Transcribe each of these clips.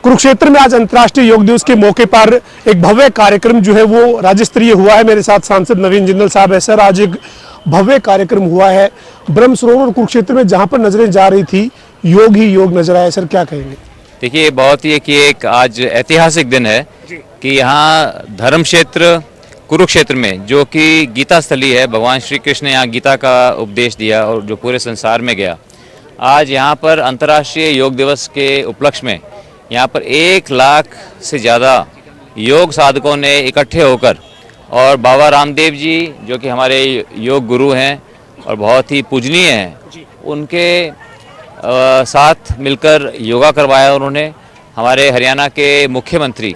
कुरुक्षेत्र में आज अंतर्राष्ट्रीय योग दिवस के मौके पर एक भव्य कार्यक्रम जो है वो राज्य स्तरीय हुआ है। मेरे साथ सांसद नवीन जिंदल साहब है। सर, आज एक भव्य कार्यक्रम हुआ है ब्रह्म सरोवर कुरुक्षेत्र में, जहां पर नजरें जा रही थी योग ही योग नजर आया। सर, क्या कहेंगे? देखिए, बहुत ही कि एक आज ऐतिहासिक दिन है कि यहाँ धर्म क्षेत्र कुरुक्षेत्र में, जो कि गीता स्थली है, भगवान श्री कृष्ण ने यहाँ गीता का उपदेश दिया और जो पूरे संसार में गया, आज यहाँ पर अंतर्राष्ट्रीय योग दिवस के उपलक्ष्य में यहाँ पर 1 लाख से ज़्यादा योग साधकों ने इकट्ठे होकर और बाबा रामदेव जी, जो कि हमारे योग गुरु हैं और बहुत ही पूजनीय हैं, उनके साथ मिलकर योगा करवाया। उन्होंने हमारे हरियाणा के मुख्यमंत्री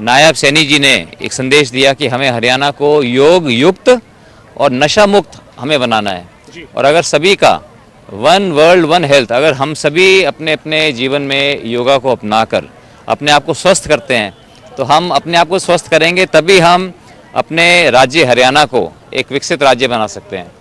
नायब सैनी जी ने एक संदेश दिया कि हमें हरियाणा को योग युक्त और नशा मुक्त हमें बनाना है। और अगर सभी का वन वर्ल्ड वन हेल्थ, अगर हम सभी अपने अपने जीवन में योगा को अपनाकर अपने आप को स्वस्थ करते हैं, तो हम अपने आप को स्वस्थ करेंगे, तभी हम अपने राज्य हरियाणा को एक विकसित राज्य बना सकते हैं।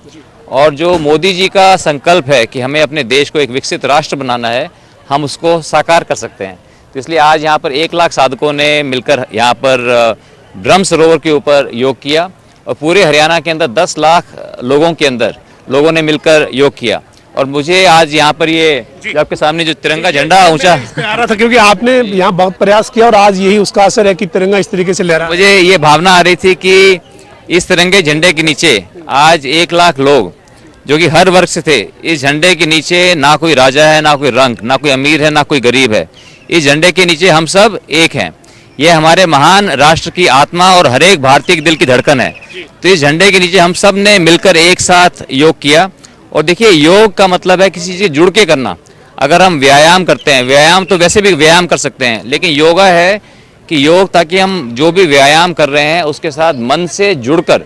और जो मोदी जी का संकल्प है कि हमें अपने देश को एक विकसित राष्ट्र बनाना है, हम उसको साकार कर सकते हैं। तो इसलिए आज यहाँ पर 1 लाख साधकों ने मिलकर यहाँ पर ब्रह्म सरोवर के ऊपर योग किया और पूरे हरियाणा के अंदर 10 लाख लोगों ने मिलकर योग किया। और मुझे आज यहाँ पर ये आपके सामने जो तिरंगा झंडा ऊंचा आ रहा था, क्योंकि आपने यहाँ बहुत प्रयास किया और आज यही उसका असर है कि तिरंगा इस तरीके से लहरा। मुझे ये भावना आ रही थी कि इस तिरंगे झंडे के नीचे आज 1 लाख लोग, जो कि हर वर्ग से थे, इस झंडे के नीचे ना कोई राजा है, ना कोई रंग, ना कोई अमीर है, ना कोई गरीब है। इस झंडे के नीचे हम सब एक हैं। ये हमारे महान राष्ट्र की आत्मा और हर एक भारतीय के दिल की धड़कन है। तो इस झंडे के नीचे हम सब ने मिलकर एक साथ योग किया। और देखिए, योग का मतलब है किसी चीज़ से जुड़ के करना। अगर हम व्यायाम करते हैं, व्यायाम तो वैसे भी व्यायाम कर सकते हैं, लेकिन योगा है कि योग, ताकि हम जो भी व्यायाम कर रहे हैं उसके साथ मन से जुड़कर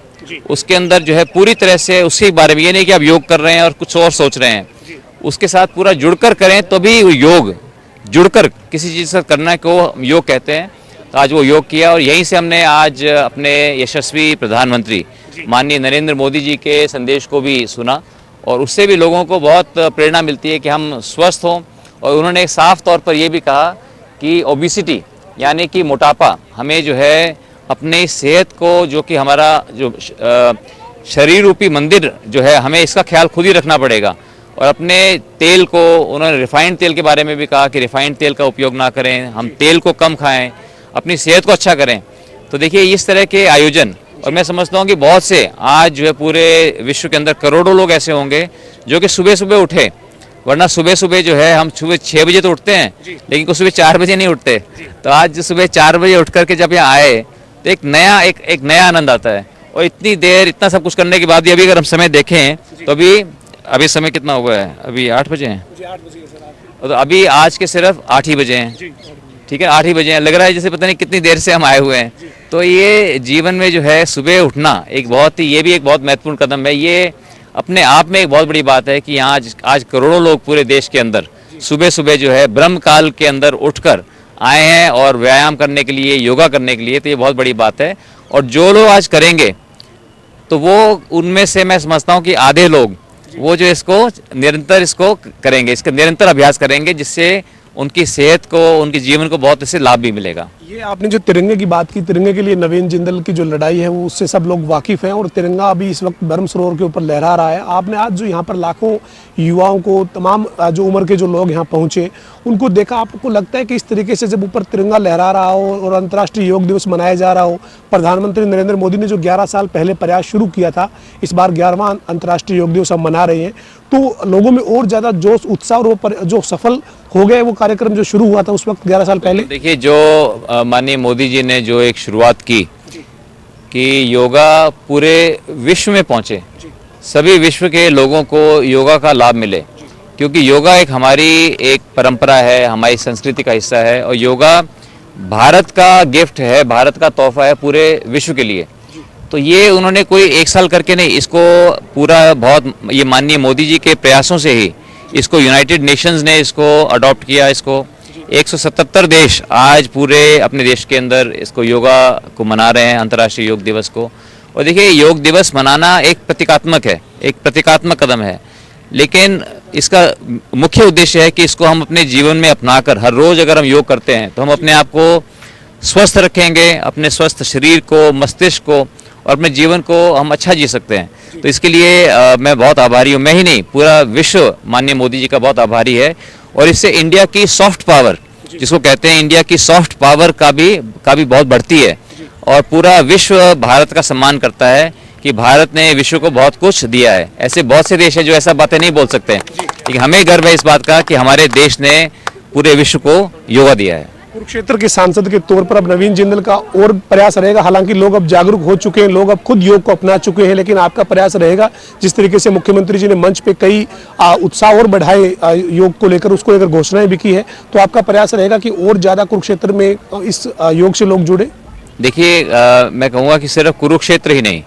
उसके अंदर जो है पूरी तरह से उसके बारे में, ये नहीं कि आप योग कर रहे हैं और कुछ और सोच रहे हैं, उसके साथ पूरा जुड़कर करें तो भी योग, जुड़कर किसी चीज़ से करना को योग कहते हैं। तो आज वो योग किया और यहीं से हमने आज अपने यशस्वी प्रधानमंत्री माननीय नरेंद्र मोदी जी के संदेश को भी सुना और उससे भी लोगों को बहुत प्रेरणा मिलती है कि हम स्वस्थ हों। और उन्होंने साफ तौर पर यह भी कहा कि ओबिसिटी यानी कि मोटापा, हमें जो है अपनी सेहत को, जो कि हमारा जो शरीर रूपी मंदिर जो है, हमें इसका ख्याल खुद ही रखना पड़ेगा। और अपने तेल को, उन्होंने रिफाइंड तेल के बारे में भी कहा कि रिफाइंड तेल का उपयोग ना करें, हम तेल को कम खाएं, अपनी सेहत को अच्छा करें। तो देखिए, इस तरह के आयोजन, और मैं समझता हूँ कि बहुत से आज जो है पूरे विश्व के अंदर करोड़ों लोग ऐसे होंगे जो कि सुबह सुबह उठे, वरना सुबह सुबह जो है हम सुबह 6 बजे तो उठते हैं, लेकिन कुछ सुबह 4 बजे नहीं उठते। तो आज सुबह 4 बजे उठ करके जब यहाँ आए तो एक नया आनंद आता है। और इतनी देर इतना सब कुछ करने के बाद भी अभी अगर हम समय देखें तो अभी समय कितना हुआ है? अभी 8 बजे हैं। तो अभी आज के सिर्फ 8 ही बजे हैं, ठीक है, 8 ही बजे हैं। लग रहा है जैसे पता नहीं कितनी देर से हम आए हुए हैं। तो ये जीवन में जो है सुबह उठना एक बहुत ही, ये भी एक बहुत महत्वपूर्ण कदम है। ये अपने आप में एक बहुत बड़ी बात है कि आज करोड़ों लोग पूरे देश के अंदर सुबह सुबह जो है ब्रह्म काल के अंदर उठकर आए हैं और व्यायाम करने के लिए, योगा करने के लिए। तो ये बहुत बड़ी बात है। और जो लोग आज करेंगे तो वो, उनमें से मैं समझता हूँ कि आधे लोग वो जो इसको निरंतर इसको करेंगे, इसका निरंतर अभ्यास करेंगे, जिससे उनकी सेहत को, उनके जीवन को बहुत इससे लाभ भी मिलेगा। ये आपने जो तिरंगे की बात की, तिरंगे के लिए नवीन जिंदल की जो लड़ाई है वो, उससे सब लोग वाकिफ हैं और तिरंगा अभी इस वक्त ब्रह्म सरोवर के ऊपर लहरा रहा है। आपने आज जो यहाँ पर लाखों युवाओं को, तमाम जो उम्र के जो लोग यहाँ पहुँचे, उनको देखा, आपको लगता है कि इस तरीके से जब ऊपर तिरंगा लहरा रहा हो और अंतर्राष्ट्रीय योग दिवस मनाया जा रहा हो, प्रधानमंत्री नरेंद्र मोदी ने जो 11 साल पहले प्रयास शुरू किया था, इस बार 11वां अंतर्राष्ट्रीय योग दिवस हम मना रहे हैं, तो लोगों में और ज़्यादा जोश, उत्साह, और वो जो सफल हो गए वो कार्यक्रम जो शुरू हुआ था उस वक्त 11 साल पहले। देखिए, जो माननीय मोदी जी ने जो एक शुरुआत की कि योगा पूरे विश्व में पहुंचे, सभी विश्व के लोगों को योगा का लाभ मिले, क्योंकि योगा एक हमारी एक परंपरा है, हमारी संस्कृति का हिस्सा है। और योगा भारत का गिफ्ट है, भारत का तोहफा है पूरे विश्व के लिए। तो ये उन्होंने कोई 1 साल करके नहीं, इसको पूरा बहुत, ये माननीय मोदी जी के प्रयासों से ही इसको यूनाइटेड नेशंस ने इसको अडॉप्ट किया। इसको 177 देश आज पूरे अपने देश के अंदर इसको योगा को मना रहे हैं, अंतर्राष्ट्रीय योग दिवस को। और देखिए, योग दिवस मनाना एक प्रतीकात्मक है, एक प्रतीकात्मक कदम है। लेकिन इसका मुख्य उद्देश्य है कि इसको हम अपने जीवन में अपनाकर हर रोज अगर हम योग करते हैं तो हम अपने आप को स्वस्थ रखेंगे, अपने स्वस्थ शरीर को, मस्तिष्क को और अपने जीवन को हम अच्छा जी सकते हैं। तो इसके लिए मैं बहुत आभारी हूँ। मैं ही नहीं, पूरा विश्व माननीय मोदी जी का बहुत आभारी है। और इससे इंडिया की सॉफ्ट पावर, जिसको कहते हैं इंडिया की सॉफ्ट पावर का भी बहुत बढ़ती है और पूरा विश्व भारत का सम्मान करता है कि भारत ने विश्व को बहुत कुछ दिया है। ऐसे बहुत से देश हैं जो ऐसा बातें नहीं बोल सकते हैं, लेकिन हमें गर्व है इस बात का कि हमारे देश ने पूरे विश्व को योगा दिया है। कुरुक्षेत्र के सांसद के तौर पर अब नवीन जिंदल का और प्रयास रहेगा, हालांकि लोग अब जागरूक हो चुके हैं, लोग अब खुद योग को अपना चुके हैं, लेकिन आपका प्रयास रहेगा जिस तरीके से मुख्यमंत्री जी ने मंच पे कई उत्साह और बढ़ाए योग को लेकर, उसको लेकर घोषणाएं भी की है, तो आपका प्रयास रहेगा कि और ज्यादा कुरुक्षेत्र में इस योग से लोग जुड़े? देखिए, मैं कहूँगा कि सिर्फ कुरुक्षेत्र ही नहीं,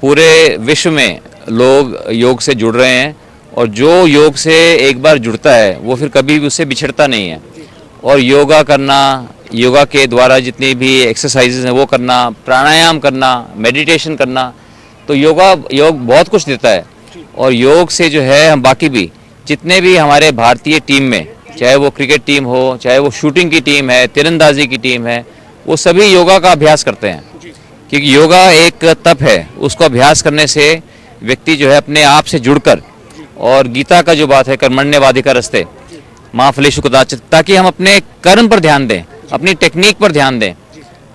पूरे विश्व में लोग योग से जुड़ रहे हैं और जो योग से एक बार जुड़ता है वो फिर कभी भी उससे बिछड़ता नहीं है। और योगा करना, योगा के द्वारा जितनी भी एक्सरसाइजेज हैं वो करना, प्राणायाम करना, मेडिटेशन करना, तो योग बहुत कुछ देता है। और योग से जो है हम बाकी भी जितने भी हमारे भारतीय टीम में, चाहे वो क्रिकेट टीम हो, चाहे वो शूटिंग की टीम है, तीरंदाजी की टीम है, वो सभी योगा का अभ्यास करते हैं। क्योंकि योगा एक तप है, उसको अभ्यास करने से व्यक्ति जो है अपने आप से जुड़कर, और गीता का जो बात है कर्मण्येवाधिकारस्ते माँ फलेषु कदाचित्, ताकि हम अपने कर्म पर ध्यान दें, अपनी टेक्निक पर ध्यान दें।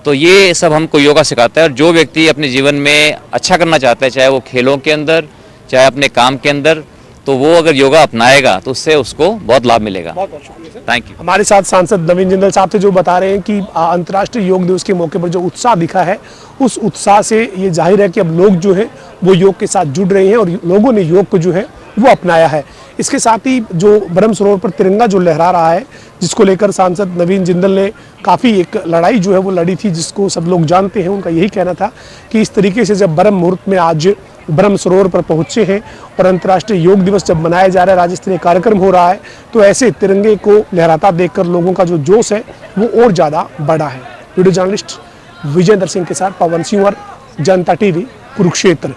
तो ये सब हमको योगा सिखाता है। और जो व्यक्ति अपने जीवन में अच्छा करना चाहता है, चाहे वो खेलों के अंदर, चाहे अपने काम के अंदर, तो वो अगर योगा अपनाएगा तो उससे उसको बहुत लाभ मिलेगा। बहुत बहुत शुक्रिया सर। Thank you. हमारे साथ सांसद नवीन जिंदल साहब थे जो बता रहे हैं कि अंतर्राष्ट्रीय योग दिवस के मौके पर जो उत्साह दिखा है, उस उत्साह से ये जाहिर है कि अब लोग जो है वो योग के साथ जुड़ रहे हैं और लोगों ने योग को जो है वो अपनाया है। इसके साथ ही जो ब्रह्म सरोवर पर तिरंगा जो लहरा रहा है, जिसको लेकर सांसद नवीन जिंदल ने काफ़ी एक लड़ाई जो है वो लड़ी थी, जिसको सब लोग जानते हैं। उनका यही कहना था कि इस तरीके से जब ब्रह्म मुहूर्त में आज ब्रह्म सरोवर पर पहुंचे हैं और अंतर्राष्ट्रीय योग दिवस जब मनाया जा रहा है, राज्य स्तरीय कार्यक्रम हो रहा है, तो ऐसे तिरंगे को लहराता देखकर लोगों का जो जोश है वो और ज़्यादा बढ़ा है। वीडियो जर्नलिस्ट विजयेंद्र सिंह के साथ पवन सिंह, जनता टीवी, कुरुक्षेत्र।